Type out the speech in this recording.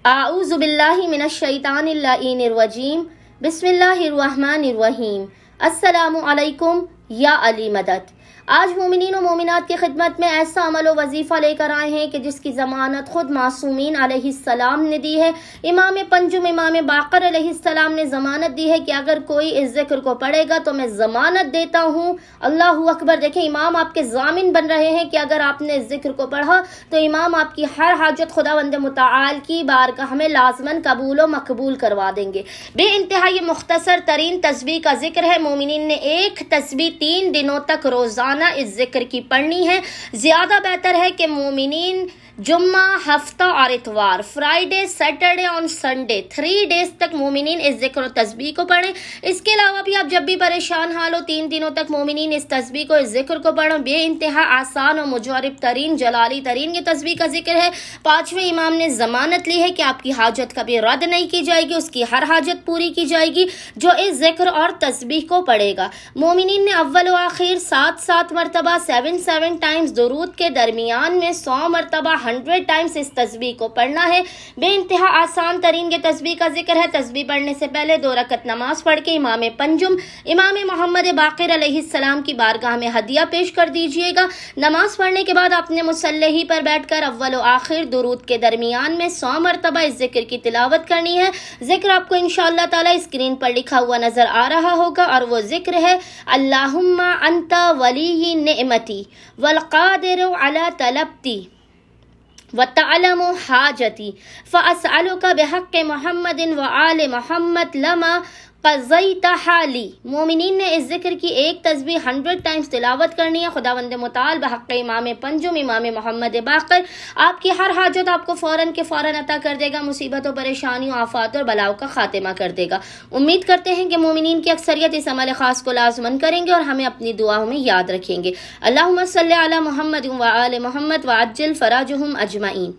आऊज़ु बिल्लाहि मिनश शैतानिर रजीम। बिस्मिल्लाहिर्रहमानिर्रहीम। अस्सलामु अलैकुम या अली मदद। आज मोमिनीन व मोमिनात की खिदमत में ऐसा अमल व वजीफ़ा लेकर आए हैं कि जिसकी ज़मानत खुद मासूमीन अलैहिस्सलाम ने दी है। इमाम पंजुम इमाम बाक़र अलैहिस्सलाम ने ज़मानत दी है कि अगर कोई इस ज़िक्र को पढ़ेगा तो मैं ज़मानत देता हूँ। अल्लाहु अकबर। देखें, इमाम आपके ज़ामिन बन रहे हैं कि अगर आपने इस ज़िक्र को पढ़ा तो इमाम आपकी हर हाजत खुदावंद मुताल की बारगाह में लाज़मन कबूल व मकबूल करवा देंगे। बेइंतहा ये मुख्तसर तरीन तस्बीह का जिक्र है। मोमिनीन ने एक तस्बीह 3 दिनों तक रोज़ाना इस जिक्र की पढ़नी है। ज्यादा बेहतर है कि मोमिनीन जुम्मा, हफ्ता और इतवार, फ्राइडे, सैटरडे और संडे 3 डेज तक मोमिनीन इस जिक्र और तस्बीह को पढ़ें। इसके अलावा भी आप जब भी परेशान हाल हो 3 दिनों तक मोमिनीन इस तस्बीह को, इस जिक्र को पढ़ो। बेइंतहा आसान और मुजरब तरीन, जलाली तरीन ये तस्बीह का जिक्र है। 5वें इमाम ने जमानत ली है कि आपकी हाजत कभी रद्द नहीं की जाएगी, उसकी हर हाजत पूरी की जाएगी जो इस जिक्र और तस्बीह को पढ़ेगा। मोमिनीन ने अव्वल व आखिर 7 मरतबा 7 टाइम्स दुरूद के दरमियान में 100 मरतबा 100 टाइम्स इस तस्बीह को पढ़ना है। बेइंतहा आसान तरीन के तस्बीह का जिक्र है। तस्बीह पढ़ने से पहले 2 रकत नमाज पढ़ के इमाम पंजुम इमाम मोहम्मद बाक़िर अलैहिस्सलाम की बारगाह में हदिया पेश कर दीजिएगा। नमाज पढ़ने के बाद अपने मुसल्लही पर बैठकर अव्वल व आखिर दुरूद के दरमियान में 100 मरतबा इस जिक्र की तिलावत करनी है। जिक्र आपको इंशाअल्लाह ताला स्क्रीन पर लिखा हुआ नजर आ रहा होगा और वो जिक्र है अल्लाहुम्मा अंता वली नेमती वल कादिरु अला तलब्ती व तअलमु हाजती फ़असअलुका बिहक़्क़ि मुहम्मदिन व आले मुहम्मद लमा क़ज़ैता हाली। मोमिनीन ने इस जिक्र की एक तस्बीह 100 टाइम्स तिलावत करनी है। खुदावंद मुताल बहक़्क़े इमाम पंजुम इमाम मोहम्मद बाक़िर आपकी हर हाजत आपको फ़ौरन के फ़ौरन अता कर देगा। मुसीबतों, परेशानियों, आफात और बलाओं का खात्मा कर देगा। उम्मीद करते हैं कि मोमिनीन की अक्सरियत इस अमल ख़ास को लाज़मन करेंगे और हमें अपनी दुआओं में याद रखेंगे। अल्लाहुम्मा सल्लि अला मुहम्मद व आले मुहम्मद व अज्जिल फ़राजहुम अजमईन।